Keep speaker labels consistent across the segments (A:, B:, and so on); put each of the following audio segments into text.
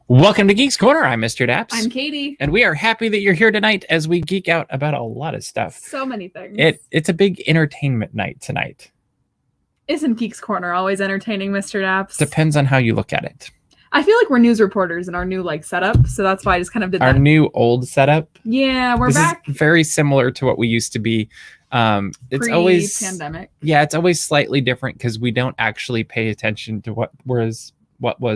A: Welcome to Geeks Corner. I'm Mr. Daps.
B: I'm Katie.
A: And we are happy that you're here tonight as we geek out about a lot of stuff.
B: So many things.
A: It's a big entertainment night tonight.
B: Isn't Geeks Corner always entertaining, Mr. Daps?
A: Depends on how you look at it.
B: I feel like we're news reporters in our new setup, so that's why I just kind of did
A: Our
B: that.
A: new old setup.
B: Yeah, we're
A: this
B: back.
A: Is very similar to what we used to be. It's always
B: pandemic.
A: Yeah, it's always slightly different because we don't actually pay attention to what was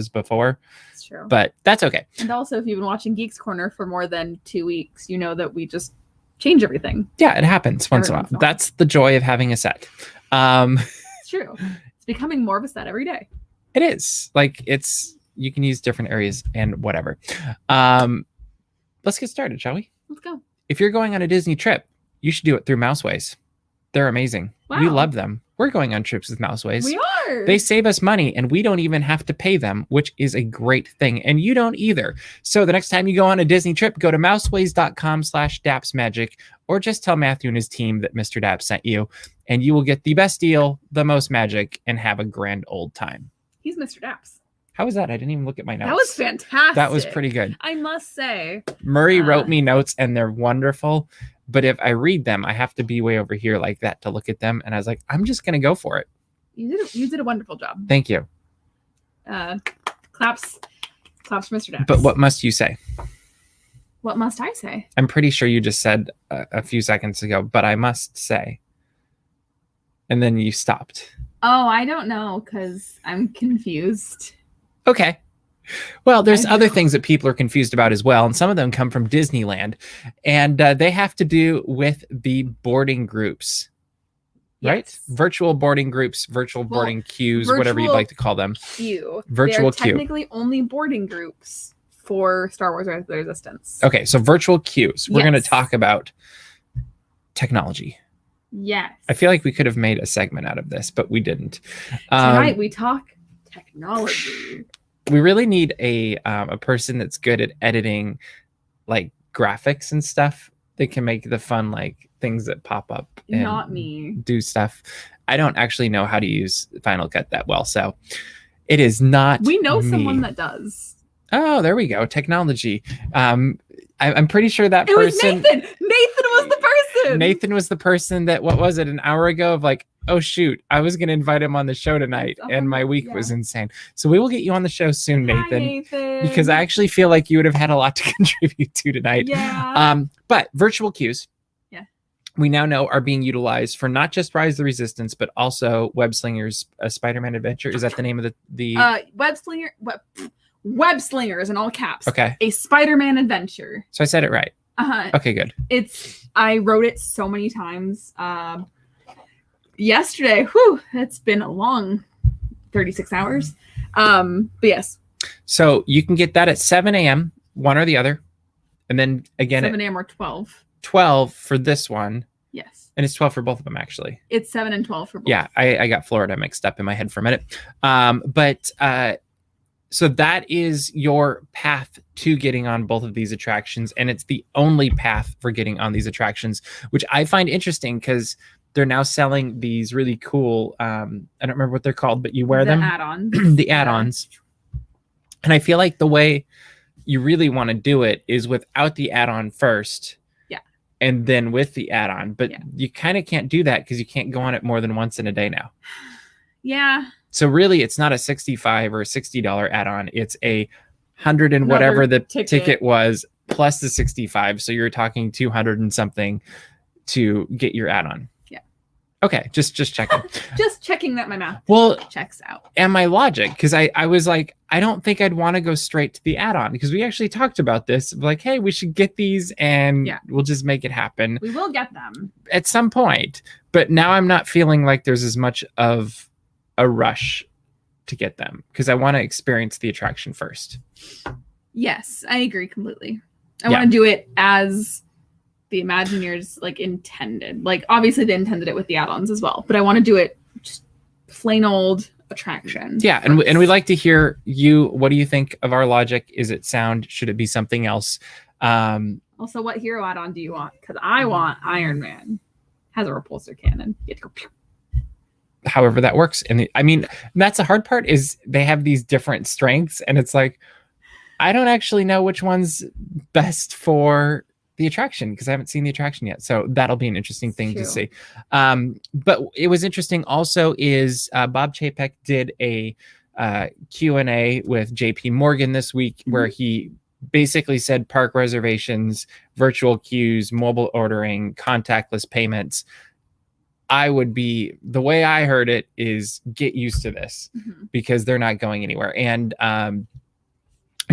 A: before.
B: It's true.
A: But that's okay.
B: And also, if you've been watching Geeks Corner for more than 2 weeks, you know that we just change everything.
A: Yeah, it happens once in a while. That's the joy of having a set.
B: It's true. It's becoming more of a set every day.
A: It is. You can use different areas and whatever. Let's get started, shall we?
B: Let's go.
A: If you're going on a Disney trip, you should do it through Mouseways. They're amazing.
B: Wow.
A: We love them. We're going on trips with Mouseways.
B: We are.
A: They save us money and we don't even have to pay them, which is a great thing. And you don't either. So the next time you go on a Disney trip, go to mouseways.com/dapsmagic or just tell Matthew and his team that Mr. Daps sent you and you will get the best deal, the most magic, and have a grand old time.
B: He's Mr. Daps.
A: How was that? I didn't even look at my notes.
B: That was fantastic.
A: That was pretty good.
B: I must say.
A: Murray wrote me notes and they're wonderful. But if I read them, I have to be way over here like that to look at them. And I was like, I'm just going to go for it.
B: You did a wonderful job.
A: Thank you.
B: Claps for Mr. Daps.
A: But what must you say?
B: What must I say?
A: I'm pretty sure you just said a few seconds ago, but I must say. And then you stopped.
B: Oh, I don't know because I'm confused.
A: Okay. Well, there's other things that people are confused about as well. And some of them come from Disneyland. And they have to do with the boarding groups. Right?
B: Yes.
A: Virtual boarding groups, boarding queues, whatever you'd like to call them. Virtual queue.
B: Technically only boarding groups for Star Wars Rise of the Resistance.
A: Okay, so virtual queues. We're going to talk about technology.
B: Yes.
A: I feel like we could have made a segment out of this, but we didn't.
B: Tonight we talk technology.
A: We really need a person that's good at editing like graphics and stuff that can make the fun things that pop up and
B: not me
A: do stuff. I don't actually know how to use Final Cut that well, so it is not
B: we know
A: me.
B: Someone that does.
A: Oh, there we go. Technology. I'm pretty sure that
B: it
A: person
B: was Nathan was the person.
A: Nathan was the person that, what was it, an hour ago of oh shoot, I was going to invite him on the show tonight and my week was insane. So we will get you on the show soon, Nathan.
B: Hi, Nathan.
A: Because I actually feel like you would have had a lot to contribute to tonight.
B: Yeah.
A: But virtual queues, we now know are being utilized for not just Rise of the Resistance, but also Web-Slingers, a Spider-Man adventure. Is that the name of the
B: Web-Slingers in all caps.
A: Okay.
B: A Spider-Man adventure.
A: So I said it right. Okay, good.
B: I wrote it so many times. Yesterday, it's been a long 36 hours. But yes.
A: So you can get that at 7 a.m., one or the other. And then again
B: 7 a.m. or 12.
A: 12 for this one.
B: Yes.
A: And it's 12 for both of them, actually.
B: It's 7 and 12 for both.
A: Yeah, I got Florida mixed up in my head for a minute. So that is your path to getting on both of these attractions. And it's the only path for getting on these attractions, which I find interesting because they're now selling these really cool, I don't remember what they're called, but you wear them.
B: Add-ons.
A: The add-ons. And I feel like the way you really want to do it is without the add-on first.
B: Yeah.
A: And then with the add-on. But you kind of can't do that because you can't go on it more than once in a day now.
B: Yeah.
A: So really, it's not a $65 or a $60 add-on. It's a $100 and whatever the ticket was plus the $65. So you're talking $200 and something to get your add-on.
B: Yeah.
A: Okay, just checking.
B: Just checking that my math checks out.
A: And my logic, because I was like, I don't think I'd want to go straight to the add-on because we actually talked about this. Like, hey, we should get these and we'll just make it happen.
B: We will get them
A: at some point. But now I'm not feeling like there's as much of a rush to get them because I want to experience the attraction first.
B: Yes, I agree completely. I want to do it as the Imagineers intended. Obviously they intended it with the add-ons as well, but I want to do it just plain old attraction.
A: Yeah, and we'd like to hear you. What do you think of our logic? Is it sound? Should it be something else?
B: Also, what hero add-on do you want? Because I want Iron Man. Has a repulsor cannon. You have to go pew.
A: However that works. And I mean, that's the hard part is they have these different strengths and it's like, I don't actually know which one's best for the attraction because I haven't seen the attraction yet. So that'll be an interesting thing to see. But it was interesting also is Bob Chapek did a Q&A with JP Morgan this week where he basically said park reservations, virtual queues, mobile ordering, contactless payments. The way I heard it is get used to this because they're not going anywhere. And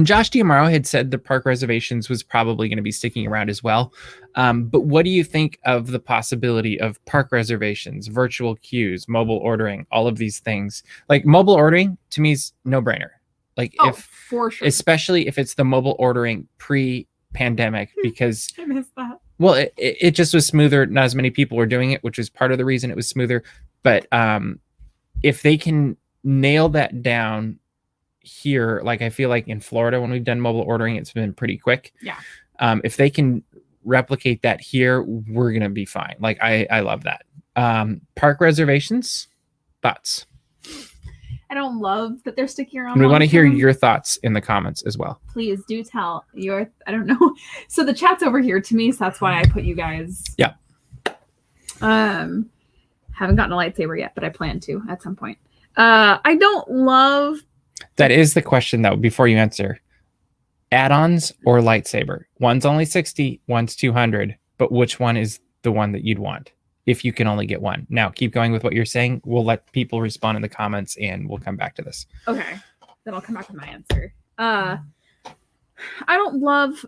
A: Josh D'Amaro had said the park reservations was probably going to be sticking around as well. But what do you think of the possibility of park reservations, virtual queues, mobile ordering, all of these things? Like mobile ordering to me is no brainer. Like
B: for sure,
A: especially if it's the mobile ordering pre-pandemic, because
B: I missed that.
A: Well, it just was smoother. Not as many people were doing it, which is part of the reason it was smoother. But if they can nail that down here, like I feel like in Florida when we've done mobile ordering, it's been pretty quick.
B: Yeah.
A: If they can replicate that here, we're gonna be fine. Like I love that. Park reservations, thoughts?
B: I don't love that they're sticking around.
A: And we want to hear your thoughts in the comments as well.
B: Please do tell your. I don't know. So the chat's over here to me, so that's why I put you guys.
A: Yeah.
B: Haven't gotten a lightsaber yet, but I plan to at some point. I don't love.
A: That is the question, though, before you answer. Add-ons or lightsaber? One's only 60, one's 200. But which one is the one that you'd want if you can only get one? Now, keep going with what you're saying. We'll let people respond in the comments, and we'll come back to this.
B: Okay. Then I'll come back with my answer. I don't love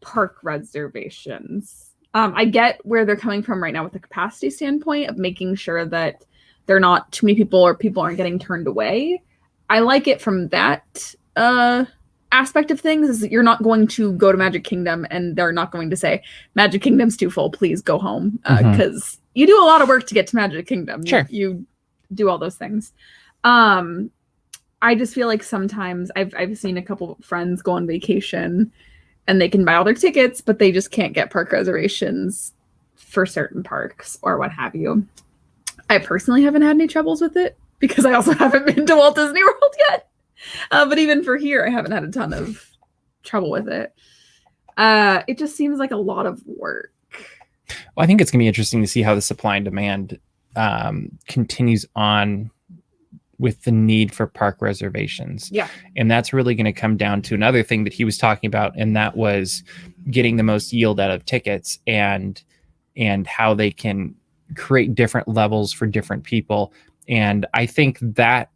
B: park reservations. I get where they're coming from right now with the capacity standpoint of making sure that there are not too many people or people aren't getting turned away. I like it from that aspect of things is that you're not going to go to Magic Kingdom and they're not going to say Magic Kingdom's too full, please go home, because you do a lot of work to get to Magic Kingdom.
A: Sure.
B: You do all those things. I just feel like sometimes I've seen a couple of friends go on vacation and they can buy all their tickets, but they just can't get park reservations for certain parks or what have you. I personally haven't had any troubles with it because I also haven't been to Walt Disney World yet. But even for here, I haven't had a ton of trouble with it. It just seems like a lot of work.
A: Well, I think it's going to be interesting to see how the supply and demand continues on with the need for park reservations.
B: Yeah.
A: And that's really going to come down to another thing that he was talking about, and that was getting the most yield out of tickets and how they can create different levels for different people. And I think that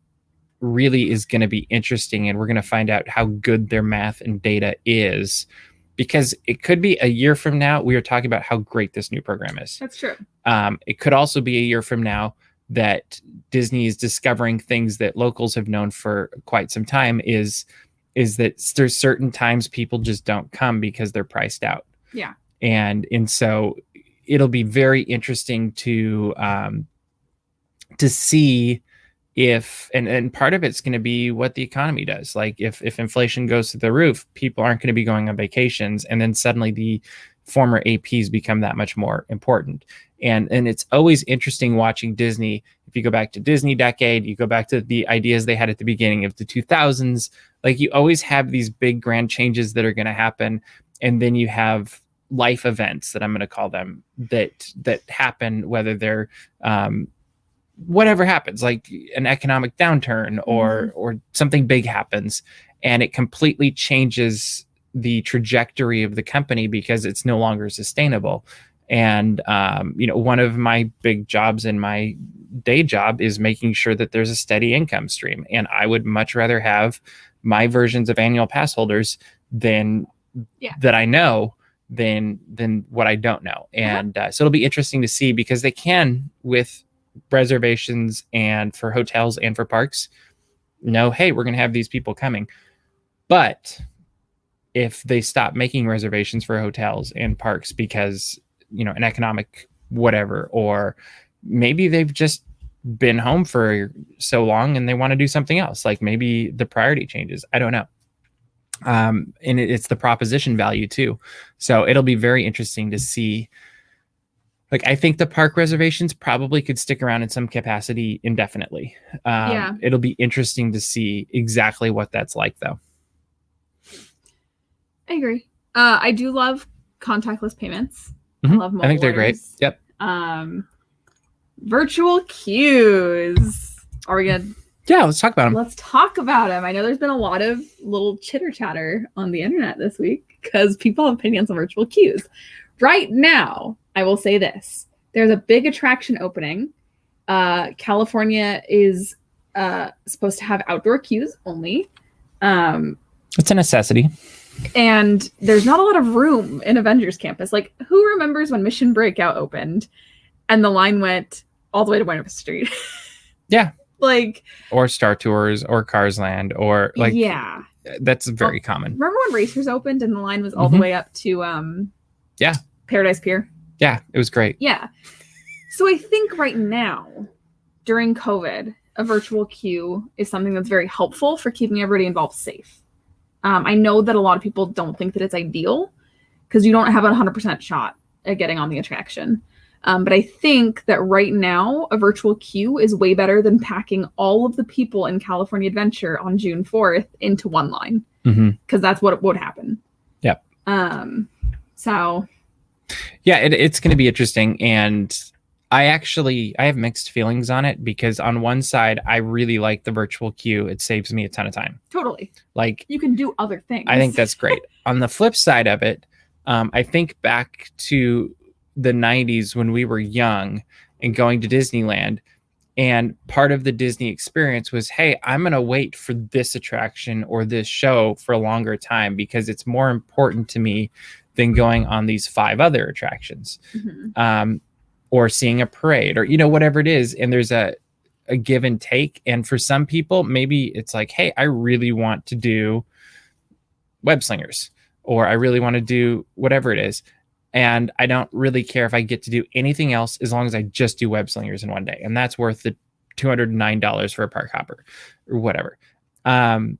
A: really is going to be interesting, and we're going to find out how good their math and data is, because it could be a year from now we are talking about how great this new program is.
B: That's true.
A: It could also be a year from now that Disney is discovering things that locals have known for quite some time, is that there's certain times people just don't come because they're priced out.
B: Yeah. And
A: so it'll be very interesting to see if, and part of it's going to be what the economy does. Like if inflation goes to the roof, people aren't going to be going on vacations, and then suddenly the former APs become that much more important. And it's always interesting watching Disney. If you go back to Disney Decade, you go back to the ideas they had at the beginning of the 2000s, like you always have these big grand changes that are going to happen. And then you have life events that I'm going to call them that happen, whether they're whatever happens, like an economic downturn or something big happens, and it completely changes the trajectory of the company because it's no longer sustainable. And one of my big jobs in my day job is making sure that there's a steady income stream, and I would much rather have my versions of annual pass holders than that I know than what I don't know. And so it'll be interesting to see, because they can, with reservations and for hotels and for parks, hey, we're going to have these people coming. But if they stop making reservations for hotels and parks because an economic whatever, or maybe they've just been home for so long and they want to do something else, like maybe the priority changes, I don't know. And it's the proposition value too. So it'll be very interesting to see. Like, I think the park reservations probably could stick around in some capacity indefinitely. It'll be interesting to see exactly what that's like, though.
B: I agree. I do love contactless payments.
A: Mm-hmm.
B: I love mobile
A: I think they're great.
B: orders.
A: Yep.
B: Virtual queues. Are we gonna?
A: Yeah, let's talk about them.
B: Let's talk about them. I know there's been a lot of little chitter chatter on the internet this week because people have opinions on virtual queues. Right now, I will say this: there's a big attraction opening. California is supposed to have outdoor queues only.
A: It's a necessity.
B: And there's not a lot of room in Avengers Campus. Like, who remembers when Mission Breakout opened and the line went all the way to Buena Vista Street?
A: Yeah.
B: Like,
A: or Star Tours or Cars Land or like,
B: yeah,
A: that's very common.
B: Remember when Racers opened and the line was all the way up to Paradise Pier?
A: Yeah, it was great.
B: Yeah. So I think right now, during COVID, a virtual queue is something that's very helpful for keeping everybody involved safe. I know that a lot of people don't think that it's ideal because you don't have a 100% shot at getting on the attraction. But I think that right now, a virtual queue is way better than packing all of the people in California Adventure on June 4th into one line. Because that's what would happen.
A: Yep.
B: So.
A: Yeah, it's going to be interesting. And I have mixed feelings on it because on one side, I really like the virtual queue. It saves me a ton of time.
B: Totally.
A: Like,
B: you can do other things.
A: I think that's great. On the flip side of it, I think back to the 90s when we were young and going to Disneyland, and part of the Disney experience was, hey, I'm going to wait for this attraction or this show for a longer time because it's more important to me than going on these 5 other attractions. Or seeing a parade or, whatever it is. And there's a give and take. And for some people, maybe it's like, hey, I really want to do Web-Slingers, or I really want to do whatever it is. And I don't really care if I get to do anything else as long as I just do Web-Slingers in one day. And that's worth the $209 for a park hopper or whatever. And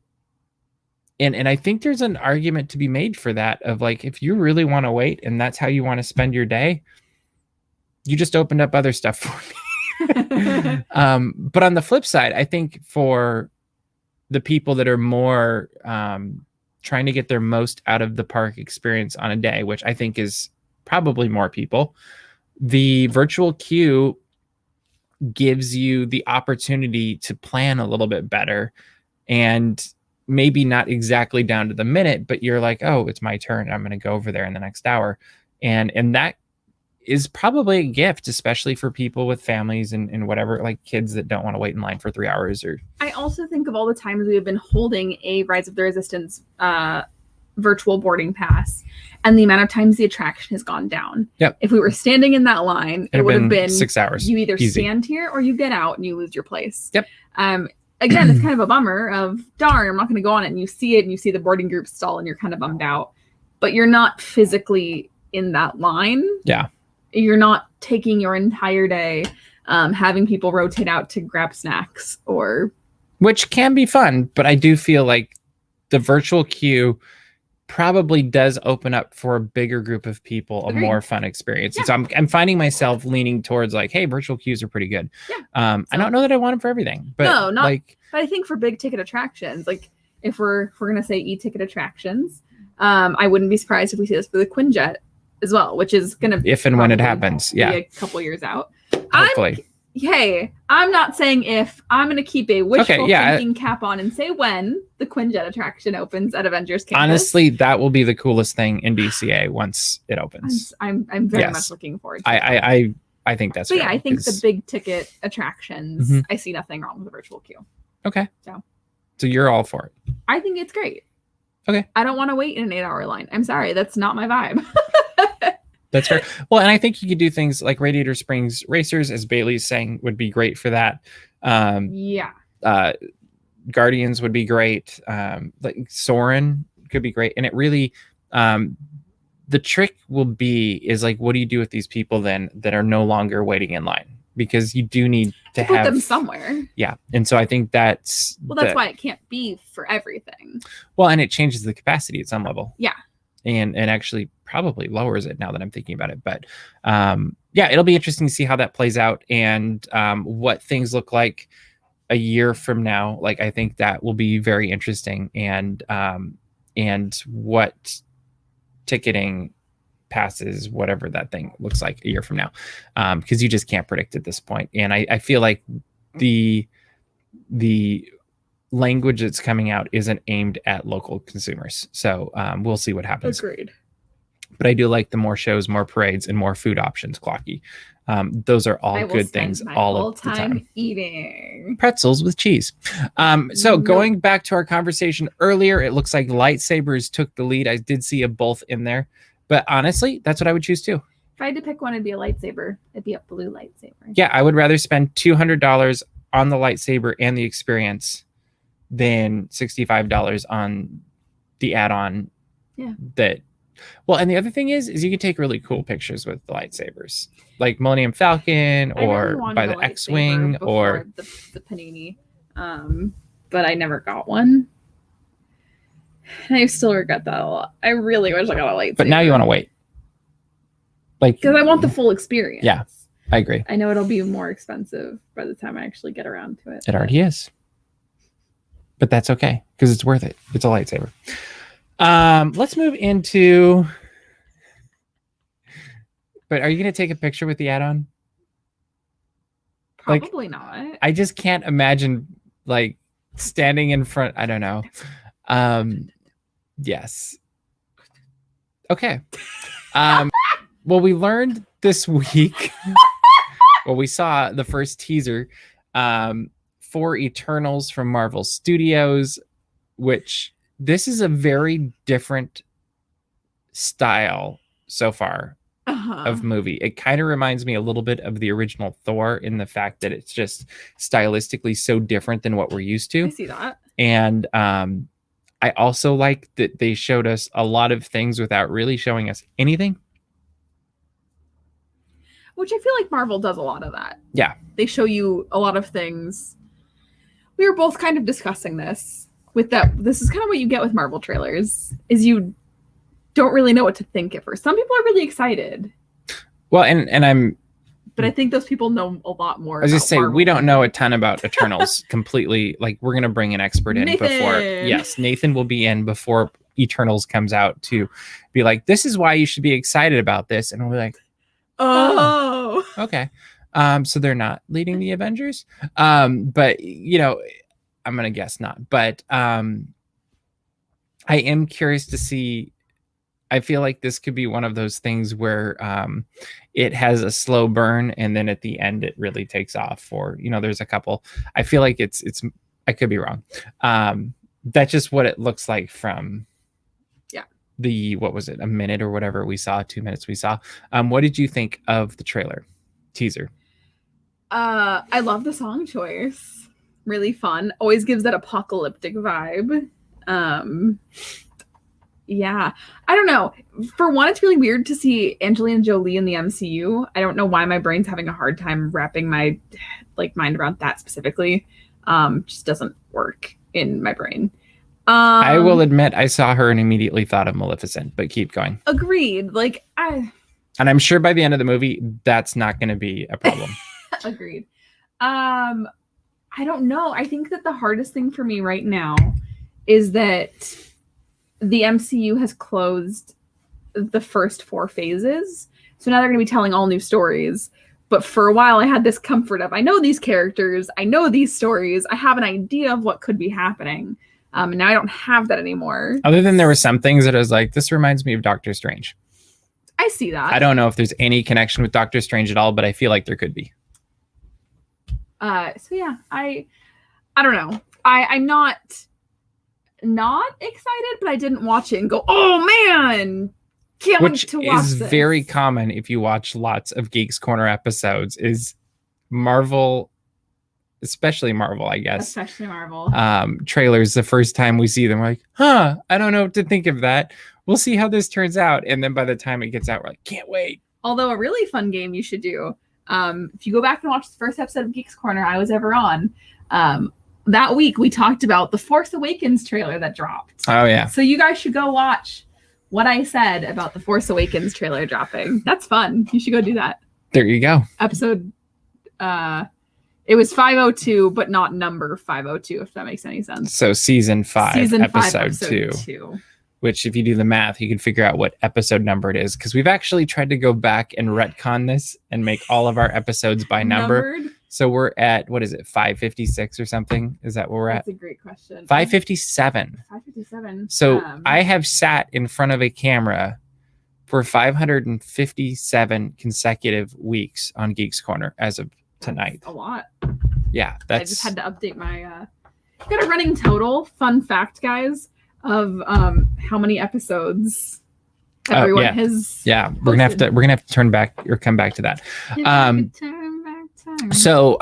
A: I think there's an argument to be made for that of like, if you really want to wait and that's how you want to spend your day, you just opened up other stuff for me. But on the flip side, I think for the people that are more trying to get their most out of the park experience on a day, which I think is probably more people, the virtual queue gives you the opportunity to plan a little bit better, and maybe not exactly down to the minute, but you're like, oh, it's my turn. I'm going to go over there in the next hour. And that is probably a gift, especially for people with families and whatever, like kids that don't want to wait in line for 3 hours. Or
B: I also think of all the times we have been holding a Rise of the Resistance virtual boarding pass and the amount of times the attraction has gone down.
A: Yep.
B: If we were standing in that line, it would have been
A: 6 hours.
B: You either
A: Easy.
B: stand here or you get out and you lose your place.
A: Yep.
B: Again, it's kind of a bummer of, darn, I'm not going to go on it. And you see it and you see the boarding group stall and you're kind of bummed out. But you're not physically in that line.
A: Yeah.
B: You're not taking your entire day having people rotate out to grab snacks or...
A: Which can be fun, but I do feel like the virtual queue probably does open up for a bigger group of people a more fun experience. Yeah. And so I'm finding myself leaning towards like, hey, virtual queues are pretty good. Yeah. I don't know that I want them for everything, but
B: no, not
A: like.
B: But I think for big ticket attractions, like if we're gonna say e-ticket attractions, I wouldn't be surprised if we see this for the Quinjet as well, which is gonna
A: if and when it happens,
B: be a couple years out.
A: Hopefully.
B: I'm not saying if. I'm going to keep a wishful thinking cap on and say when the Quinjet attraction opens at Avengers Campus.
A: Honestly, that will be the coolest thing in DCA once it opens.
B: I'm very much looking forward to it.
A: I think that's
B: I think the big ticket attractions, I see nothing wrong with the virtual queue.
A: Okay. So you're all for it.
B: I think it's great.
A: Okay.
B: I don't want to wait in an 8-hour line. I'm sorry. That's not my vibe.
A: That's fair. Well, and I think you could do things like Radiator Springs Racers, as Bailey's saying, would be great for that. Guardians would be great. Like Soarin' could be great. And it really, the trick is like, what do you do with these people then that are no longer waiting in line? Because you do need to
B: put
A: have
B: them somewhere.
A: Yeah. And so I think that's
B: why it can't be for everything.
A: Well, and it changes the capacity at some level.
B: Yeah.
A: And actually probably lowers it now that I'm thinking about it. But it'll be interesting to see how that plays out and what things look like a year from now. Like, I think that will be very interesting, and what ticketing, passes, whatever that thing looks like a year from now, because you just can't predict at this point. And I feel like the language that's coming out isn't aimed at local consumers. So we'll see what happens.
B: Agreed.
A: But I do like the more shows, more parades, and more food options, Clocky. Those are all good things all of the time.
B: Eating
A: pretzels with cheese. So going back to our conversation earlier, it looks like lightsabers took the lead. I did see a both in there, but honestly, that's what I would choose too.
B: If I had to pick one, it'd be a lightsaber. It'd be a blue lightsaber.
A: Yeah, I would rather spend $200 on the lightsaber and the experience than $65 on the add-on.
B: Yeah.
A: Well, and the other thing is you can take really cool pictures with the lightsabers, like Millennium Falcon or by the X-Wing or
B: the Panini. But I never got one. And I still regret that a lot. I really wish I got a lightsaber.
A: But now you want to wait. Like,
B: because I want the full experience.
A: Yeah, I agree.
B: I know it'll be more expensive by the time I actually get around to it.
A: It already is. But that's okay, because it's worth it. It's a lightsaber. Let's move into... But are you going to take a picture with the add-on?
B: Probably not.
A: I just can't imagine, like, standing in front... I don't know. Yes. Okay. Well, we learned this week... Well, we saw the first teaser for Eternals from Marvel Studios, which this is a very different style so far of movie. It kind of reminds me a little bit of the original Thor in the fact that it's just stylistically so different than what we're used to.
B: I see that.
A: And I also like that they showed us a lot of things without really showing us anything.
B: Which I feel like Marvel does a lot of that.
A: Yeah.
B: They show you a lot of things. We were both kind of discussing this with that. This is kind of what you get with Marvel trailers, is you don't really know what to think at first. Some people are really excited.
A: Well, and I'm...
B: But I think those people know a lot more.
A: I was just saying, we don't know a ton about Eternals completely. Like, we're going to bring an expert in before... Yes, Nathan will be in before Eternals comes out to be like, this is why you should be excited about this. And we'll be like, oh, okay. So they're not leading the Avengers. But you know, I'm gonna guess not. But I am curious to see. I feel like this could be one of those things where it has a slow burn and then at the end it really takes off. Or, you know, there's a couple. I feel like it's I could be wrong. That's just what it looks like from what was it, a minute or whatever we saw, 2 minutes we saw. What did you think of the trailer teaser?
B: I love the song choice. Really fun. Always gives that apocalyptic vibe. Yeah. I don't know. For one, it's really weird to see Angelina Jolie in the MCU. I don't know why my brain's having a hard time wrapping my mind around that specifically. Just doesn't work in my brain.
A: I will admit I saw her and immediately thought of Maleficent, but keep going.
B: Agreed.
A: And I'm sure by the end of the movie, that's not going to be a problem.
B: Agreed. I don't know. I think that the hardest thing for me right now is that the MCU has closed the first 4 phases. So now they're going to be telling all new stories. But for a while, I had this comfort of, I know these characters, I know these stories, I have an idea of what could be happening. And now I don't have that anymore. Other than
A: there were some things that I was like, this reminds me of Doctor Strange.
B: I see that.
A: I don't know if there's any connection with Doctor Strange at all, but I feel like there could be.
B: So yeah, I don't know. I'm not excited, but I didn't watch it and go, oh man, can't wait to watch this.
A: Which is very common if you watch lots of Geeks Corner episodes, is Marvel, especially Marvel, I guess.
B: Especially Marvel.
A: Trailers, the first time we see them, we're like, I don't know what to think of that. We'll see how this turns out. And then by the time it gets out, we're like, can't wait.
B: Although a really fun game you should do, if you go back and watch the first episode of Geeks Corner I was ever on, that week we talked about the Force Awakens trailer that dropped.
A: Oh, yeah.
B: So you guys should go watch what I said about the Force Awakens trailer dropping. That's fun. You should go do that.
A: There you go.
B: Episode... it was 502, but not number 502, if that makes any sense.
A: So season 5, episode 2. which if you do the math, you can figure out what episode number it is. Because we've actually tried to go back and retcon this and make all of our episodes by number.
B: Numbered?
A: So we're at, what is it, 556 or something? Is that where we're at?
B: That's a great question.
A: 557.
B: 557.
A: So I have sat in front of a camera for 557 consecutive weeks on Geeks Corner as of tonight.
B: That's a lot.
A: Yeah,
B: I just had to update my got a running total, fun fact, guys, of how many episodes everyone has.
A: Yeah, we're gonna have to turn back or come back to that. So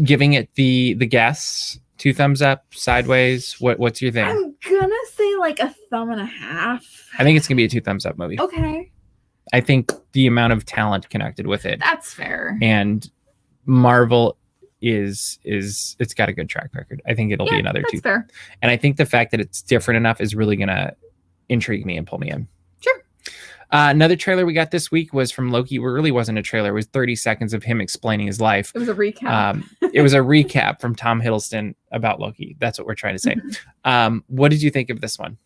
A: giving it the guess, 2 thumbs up, sideways, what's your thing?
B: I'm gonna say like a thumb and a half.
A: I think it's gonna be a 2 thumbs up movie.
B: Okay.
A: I think the amount of talent connected with it.
B: That's fair.
A: And Marvel is it's got a good track record. I think it'll be another 2.
B: Fair.
A: And I think the fact that it's different enough is really gonna intrigue me and pull me in.
B: Sure.
A: Another trailer we got this week was from Loki. It really wasn't a trailer. It was 30 seconds of him explaining his life.
B: It was a recap.
A: It was a recap from Tom Hiddleston about Loki. That's what we're trying to say. What did you think of this one?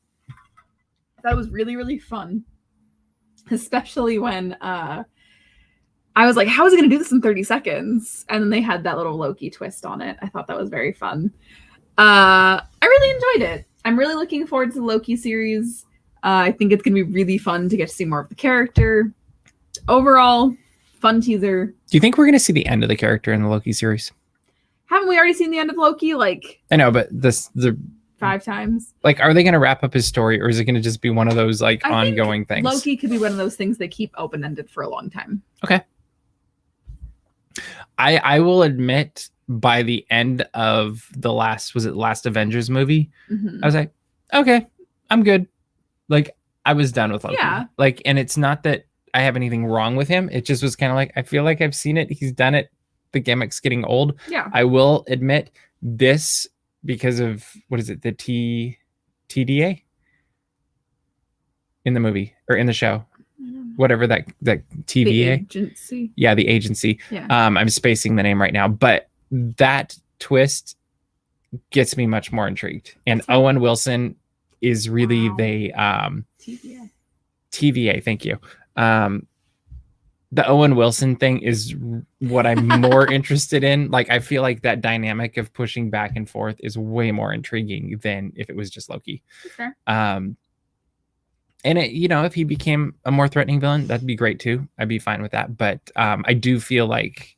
B: That was really, really fun. Especially when I was like, how is he going to do this in 30 seconds? And then they had that little Loki twist on it. I thought that was very fun. I really enjoyed it. I'm really looking forward to the Loki series. I think it's going to be really fun to get to see more of the character. Overall, fun teaser.
A: Do you think we're going to see the end of the character in the Loki series?
B: Haven't we already seen the end of Loki? Like,
A: I know, but the
B: 5 times.
A: Like, are they going to wrap up his story, or is it going to just be one of those like ongoing things?
B: Loki could be one of those things they keep open-ended for a long time.
A: Okay. I will admit, by the end of the last Avengers movie, I was like, okay, I'm good. Like, I was done with Loki.
B: Yeah.
A: Like, and it's not that I have anything wrong with him. It just was kind of like, I feel like I've seen it. He's done it. The gimmick's getting old.
B: Yeah.
A: I will admit this, because of, what is it? The TDA in the movie or in the show, whatever that TVA.
B: The agency.
A: Yeah. The agency.
B: Yeah.
A: I'm spacing the name right now, but that twist gets me much more intrigued. And Owen Wilson is really TVA. Thank you. The Owen Wilson thing is what I'm more interested in. Like, I feel like that dynamic of pushing back and forth is way more intriguing than if it was just Loki.
B: Sure.
A: And it, if he became a more threatening villain, that'd be great too. I'd be fine with that. But I do feel like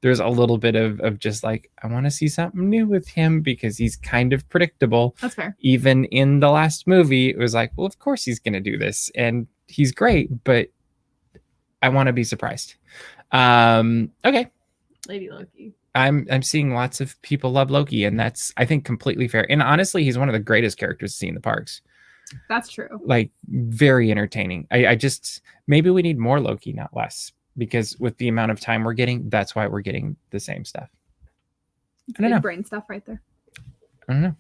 A: there's a little bit of just like, I want to see something new with him because he's kind of predictable.
B: That's fair.
A: Even in the last movie, it was like, well, of course he's going to do this. And he's great, but I want to be surprised. Okay.
B: Lady Loki.
A: I'm seeing lots of people love Loki, and that's, I think, completely fair. And honestly, he's one of the greatest characters to see in the parks.
B: That's true.
A: Like, very entertaining. I just, maybe we need more Loki, not less, because with the amount of time we're getting, that's why we're getting the same stuff. I don't know.
B: Brain stuff right there.
A: I don't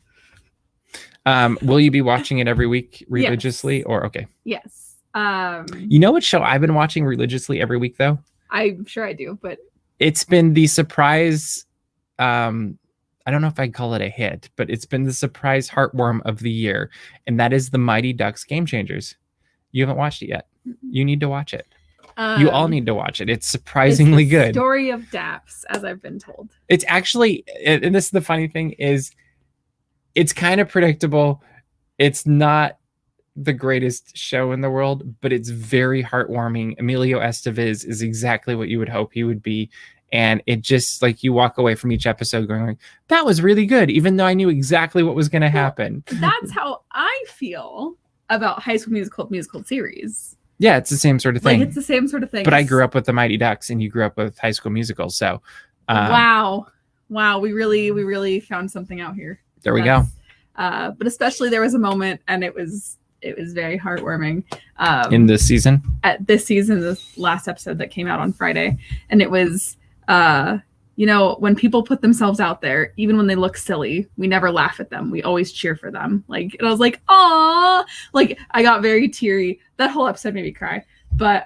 A: know. Will you be watching it every week religiously?
B: Yes.
A: Or okay?
B: Yes.
A: You know what show I've been watching religiously every week though?
B: I'm sure I do, but
A: it's been the surprise. I don't know if I'd call it a hit, but it's been the surprise heartworm of the year, and that is the Mighty Ducks Game Changers. You haven't watched it yet. You need to watch it. You all need to watch it. It's surprisingly good.
B: Story of Daps, as I've been told.
A: It's actually, and this is the funny thing, is it's kind of predictable. It's not the greatest show in the world, but it's very heartwarming. Emilio Estevez is exactly what you would hope he would be. And it just, like, you walk away from each episode going like, that was really good, even though I knew exactly what was going to happen.
B: That's how I feel about High School Musical series.
A: Yeah, it's the same sort of thing.
B: Like, it's the same sort of thing.
A: But I grew up with the Mighty Ducks, and you grew up with High School Musical. So,
B: wow, we really found something out here.
A: There we go.
B: But especially there was a moment, and it was very heartwarming.
A: In this season?
B: At this season, this last episode that came out on Friday, and it was, when people put themselves out there, even when they look silly, we never laugh at them. We always cheer for them. Like, and I was like, "Aw!" Like, I got very teary. That whole episode made me cry. But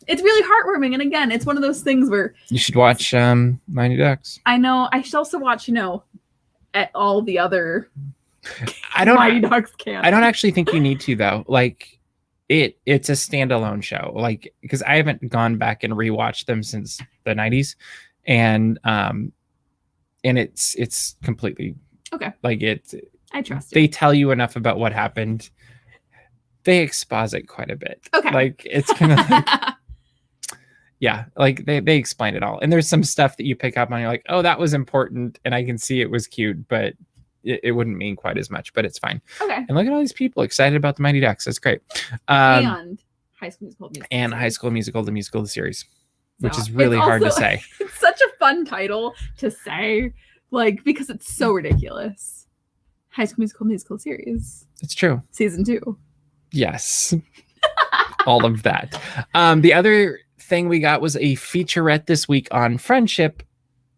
B: it's really heartwarming. And again, it's one of those things where
A: you should watch Mighty Ducks.
B: I know. I should also watch, at all the other Mighty Ducks can.
A: I don't actually think you need to though. Like it's a standalone show. Like because I haven't gone back and rewatched them since the 90s, and it's completely
B: okay.
A: Like
B: I trust
A: they
B: you.
A: tell you enough about what happened. They exposit quite a bit.
B: Okay.
A: Like it's kind of like, yeah, like they explain it all. And there's some stuff that you pick up on, you're like, oh, that was important, and I can see it was cute, but it wouldn't mean quite as much, but it's fine.
B: Okay.
A: And look at all these people excited about the Mighty Ducks. That's great.
B: And High School Musical.
A: And High School Musical, the musical, the series, which
B: So,
A: is really hard to say.
B: It's such a fun title to say, like, because it's so ridiculous. High School Musical series.
A: It's true.
B: Season 2.
A: Yes. All of that. The other thing we got was a featurette this week on friendship,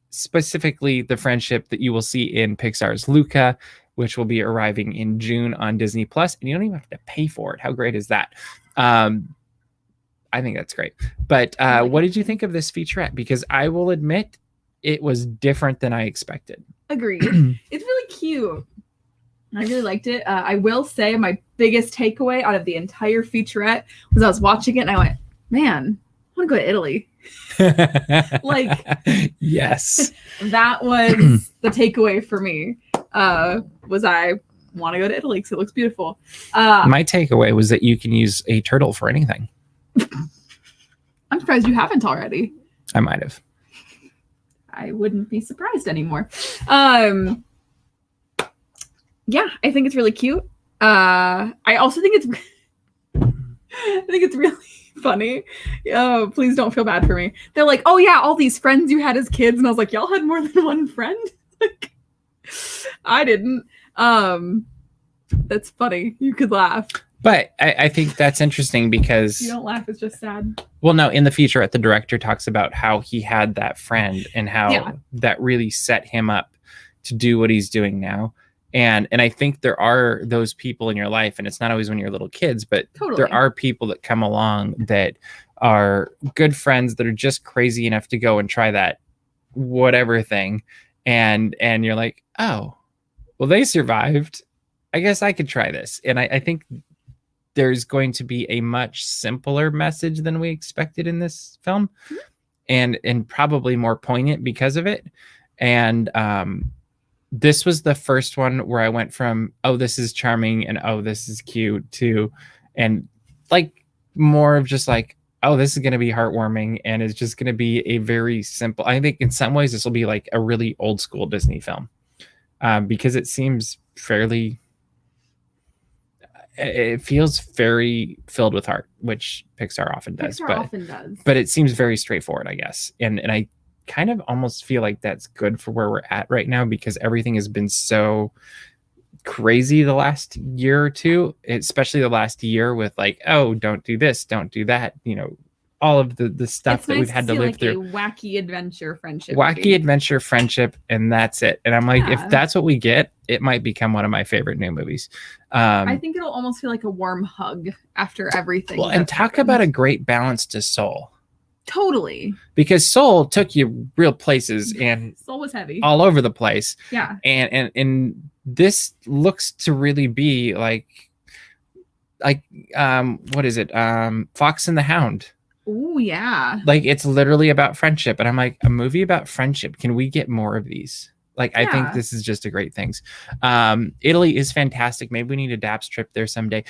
A: specifically the friendship that you will see in Pixar's Luca, which will be arriving in June on Disney Plus, and you don't even have to pay for it. How great is that? I think that's great. But what did you think of this featurette? Because I will admit it was different than I expected.
B: Agreed. It's really cute. I really liked it. I will say my biggest takeaway out of the entire featurette was I was watching it and I went, man, I want to go to Italy. Like,
A: yes,
B: that was the takeaway for me. Was I want to go to Italy because it looks beautiful.
A: My takeaway was that you can use a turtle for anything.
B: I'm surprised you haven't already.
A: I might have.
B: I wouldn't be surprised anymore. Yeah, I think it's really cute. I also think it's really funny. Oh, please don't feel bad for me. They're like, oh yeah, all these friends you had as kids, and I was like, y'all had more than one friend? Like, I didn't. That's funny. You could laugh.
A: But I think that's interesting because
B: you don't laugh, it's just sad.
A: Well, no, in the featurette, the director talks about how he had that friend and how that really set him up to do what he's doing now. And I think there are those people in your life, and it's not always when you're little kids, but there are people that come along that are good friends that are just crazy enough to go and try that whatever thing. And you're like, oh, well, they survived. I guess I could try this. And I think there's going to be a much simpler message than we expected in this film, and probably more poignant because of it. And this was the first one where I went from, oh, this is charming and oh, this is cute to, and like more of just like, oh, this is going to be heartwarming and it's just going to be a very simple. I think in some ways this will be like a really old school Disney film, because it seems fairly, it feels very filled with heart, which Pixar often does. But it seems very straightforward, I guess. And I kind of almost feel like that's good for where we're at right now, because everything has been so crazy the last year or two, especially the last year with like, oh, don't do this, don't do that, you know, all of the stuff that we've had to live through.
B: A wacky adventure friendship.
A: Adventure friendship, and that's it. And I'm like, if that's what we get, it might become one of my favorite new movies.
B: I think it'll almost feel like a warm hug after everything.
A: Well, and talk about a great balance to Soul.
B: Totally.
A: Because Soul took you real places, and
B: Soul was heavy
A: all over the place.
B: Yeah.
A: And this looks to really be like what is it? Fox and the Hound.
B: Oh yeah.
A: Like it's literally about friendship. And I'm like, a movie about friendship. Can we get more of these? Like, I think this is just a great thing. Italy is fantastic. Maybe we need a DAPS trip there someday.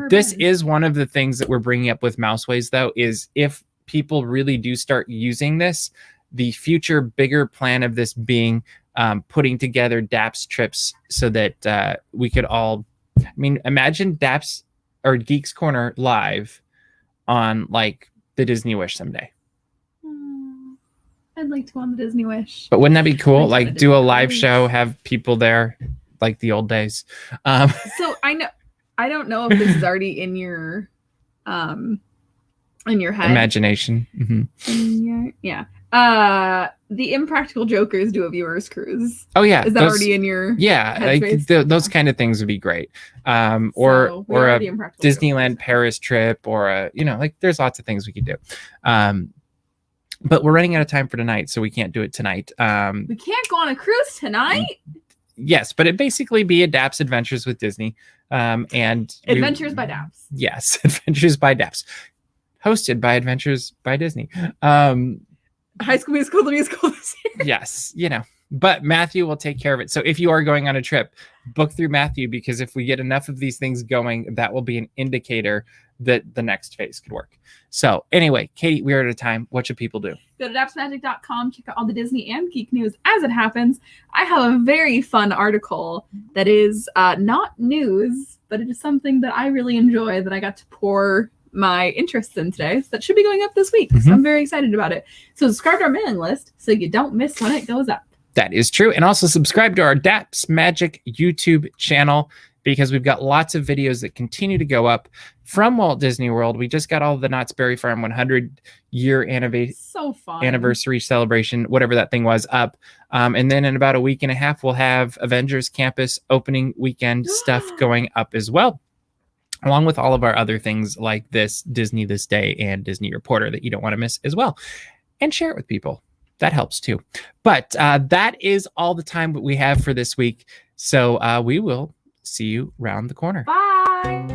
A: This is one of the things that we're bringing up with Mouseways, though, is if people really do start using this, the future bigger plan of this being putting together DAPS trips so that we could all, I mean, imagine DAPS or Geeks Corner live on like the Disney Wish someday.
B: I'd like to go on the Disney Wish.
A: But wouldn't that be cool? Like do a live show, have people there like the old days.
B: So I don't know if this is already in your head.
A: Imagination. Mm-hmm.
B: Yeah. The Impractical Jokers do a viewers cruise.
A: Oh yeah.
B: Is that already in your
A: like those kind of things would be great. Or a Disneyland Paris trip, or a, you know, like there's lots of things we could do. But we're running out of time for tonight, so we can't do it tonight.
B: We can't go on a cruise tonight?
A: Yes, but it basically be Daps Adventures with Disney. And
B: Adventures by Daps.
A: Yes, Adventures by Daps. Hosted by Adventures by Disney.
B: High School Musical, the musical this year.
A: Yes, but Matthew will take care of it. So if you are going on a trip, book through Matthew, because if we get enough of these things going, that will be an indicator that the next phase could work. So anyway, Katie, we're out of time. What should people do?
B: Go to dapsmagic.com, check out all the Disney and geek news as it happens. I have a very fun article that is not news, but it is something that I really enjoy that I got to pour my interests in today. So that should be going up this week. So I'm very excited about it. So subscribe to our mailing list so you don't miss when it goes up.
A: That is true. And also subscribe to our Daps Magic YouTube channel, because we've got lots of videos that continue to go up from Walt Disney World. We just got all the Knott's Berry Farm 100-year anniversary celebration, whatever that thing was, up. And then in about a week and a half, we'll have Avengers Campus opening weekend stuff going up as well, along with all of our other things like this Disney This Day and Disney Reporter that you don't want to miss as well. And share it with people. That helps too. But that is all the time that we have for this week. So we will see you round the corner.
B: Bye.